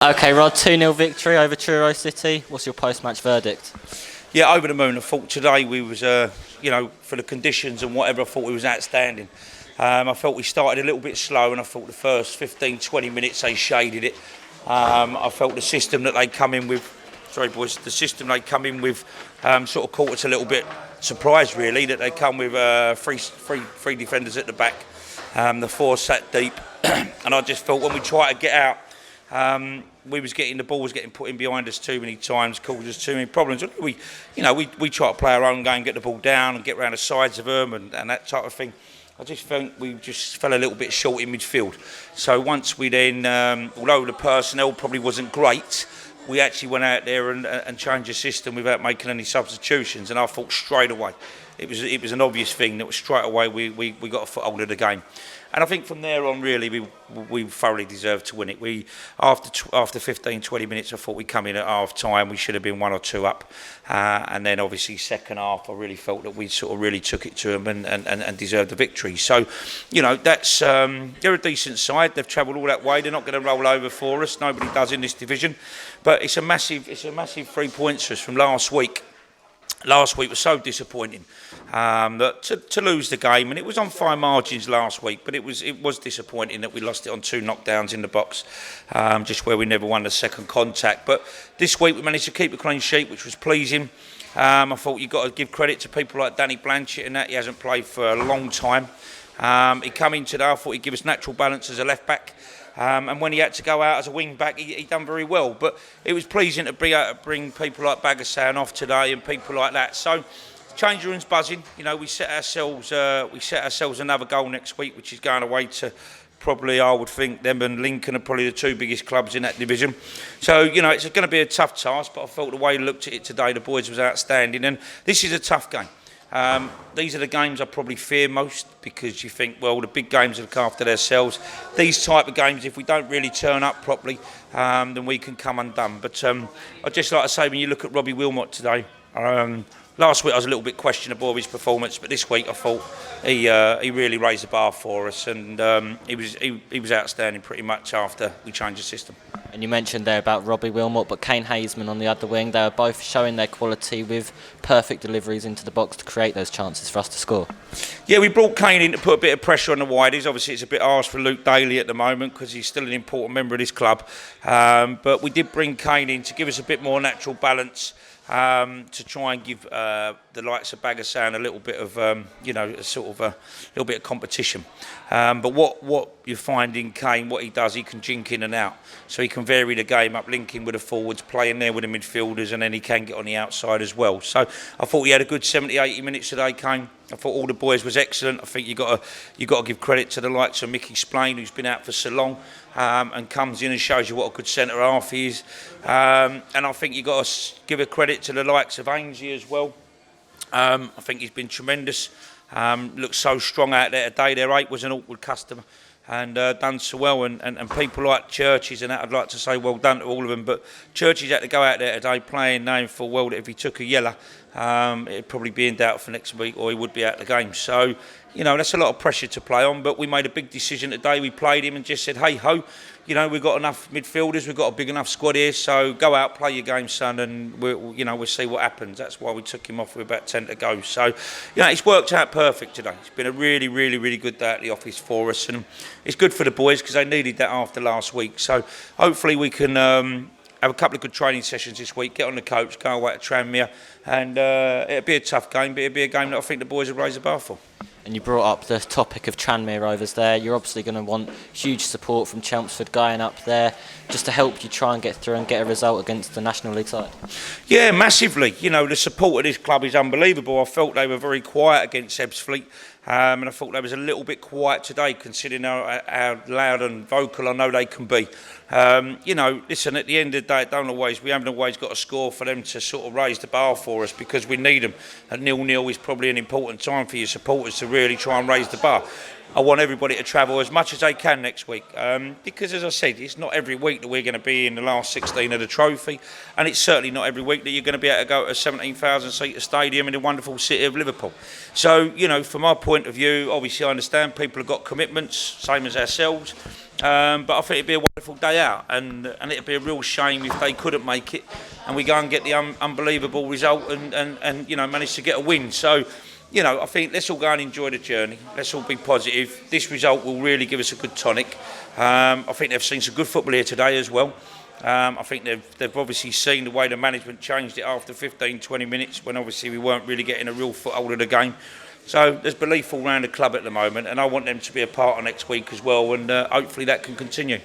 Okay, Rod, 2-0 victory over Truro City. What's your post-match verdict? Yeah, over the moon. I thought today we was, for the conditions and whatever, I thought we was outstanding. I felt we started a little bit slow, and I thought the first 15, 20 minutes they shaded it. I felt the system that they come in with, the system they come in with sort of caught us a little bit surprised, really, that they come with three defenders at the back. The four sat deep, and I just felt when we tried to get out, the ball was getting put in behind us too many times, caused us too many problems. We try to play our own game, get the ball down and get around the sides of them and that type of thing. I just think we just fell a little bit short in midfield. So once we then, although the personnel probably wasn't great, we actually went out there and changed the system without making any substitutions. And I thought straight away, it was an obvious thing that straight away we got a foothold of the game. And I think from there on, really, we thoroughly deserved to win it. After 15, 20 minutes, I thought we'd come in at half time. We should have been 1 or 2 up. And then, obviously, second half, I really felt that we sort of really took it to them and deserved the victory. So, that's they're a decent side. They've travelled all that way. They're not going to roll over for us. Nobody does in this division. But it's a massive 3 points for us from last week. Last week was so disappointing that to lose the game, and it was on fine margins last week, but it was disappointing that we lost it on 2 knockdowns in the box, just where we never won the second contact. But this week we managed to keep a clean sheet, which was pleasing. I thought you've got to give credit to people like Danny Blanchett and that. He hasn't played for a long time. He came in today, I thought he'd give us natural balance as a left back. And when he had to go out as a wing back, he done very well. But it was pleasing to be able to bring people like Bagasan off today and people like that. So, change room's buzzing. We set ourselves another goal next week, which is going away to probably, I would think, them and Lincoln are probably the 2 biggest clubs in that division. So, it's going to be a tough task. But I felt the way we looked at it today, the boys was outstanding. And this is a tough game. These are the games I probably fear most, because you think, well, the big games look after themselves. These type of games, if we don't really turn up properly, then we can come undone. But I'd just like to say, when you look at Robbie Wilmot today, last week I was a little bit questionable of his performance, but this week I thought he really raised the bar for us, and he was outstanding pretty much after we changed the system. And you mentioned there about Robbie Wilmot, but Kane Hazeman on the other wing, they were both showing their quality with perfect deliveries into the box to create those chances for us to score. Yeah, we brought Kane in to put a bit of pressure on the wideys. Obviously, it's a bit harsh for Luke Daly at the moment because he's still an important member of this club. But we did bring Kane in to give us a bit more natural balance, to try and give the likes of Bagasan a little bit of, a little bit of competition. But what you find in Kane, what he does, he can jink in and out. So he can vary the game up, linking with the forwards, playing there with the midfielders, and then he can get on the outside as well. So I thought he had a good 70, 80 minutes today, Kane. I thought all the boys was excellent. I think you got to give credit to the likes of Mickey Splain, who's been out for so long, and comes in and shows you what a good centre half he is. And I think you got to give a credit to the likes of Ainsley as well. I think he's been tremendous. Looks so strong out there today. Their 8 was an awkward customer and done so well. And people like Churches and that, I'd like to say well done to all of them. But Churches had to go out there today playing knowing full well that if he took a yellow, it'd probably be in doubt for next week, or he would be out of the game. So, that's a lot of pressure to play on. But we made a big decision today. We played him and just said, hey ho, we've got enough midfielders, we've got a big enough squad here, so go out, play your game, son, and we'll see what happens. That's why we took him off with about 10 to go. So, it's worked out perfect today. It's been a really, really, really good day at the office for us, and it's good for the boys because they needed that after last week. So, hopefully we can have a couple of good training sessions this week, get on the coach, go away to Tranmere, and it'll be a tough game, but it'll be a game that I think the boys will raise the bar for. And you brought up the topic of Tranmere Rovers there. You're obviously going to want huge support from Chelmsford going up there just to help you try and get through and get a result against the National League side. Yeah, massively. The support of this club is unbelievable. I felt they were very quiet against Ebbsfleet. And I thought they was a little bit quiet today, considering how loud and vocal I know they can be. Listen, at the end of the day, we haven't always got a score for them to sort of raise the bar for us, because we need them. At 0-0 is probably an important time for your supporters to really try and raise the bar. I want everybody to travel as much as they can next week, because, as I said, it's not every week that we're going to be in the last 16 of the trophy, and it's certainly not every week that you're going to be able to go to a 17,000-seater stadium in the wonderful city of Liverpool. So, from my point of view, obviously I understand people have got commitments, same as ourselves. But I think it'd be a wonderful day out, and it'd be a real shame if they couldn't make it, and we go and get the unbelievable result and manage to get a win. So, I think let's all go and enjoy the journey. Let's all be positive. This result will really give us a good tonic. I think they've seen some good football here today as well. I think they've obviously seen the way the management changed it after 15, 20 minutes when obviously we weren't really getting a real foothold of the game. So there's belief all around the club at the moment, and I want them to be a part of next week as well, and hopefully that can continue.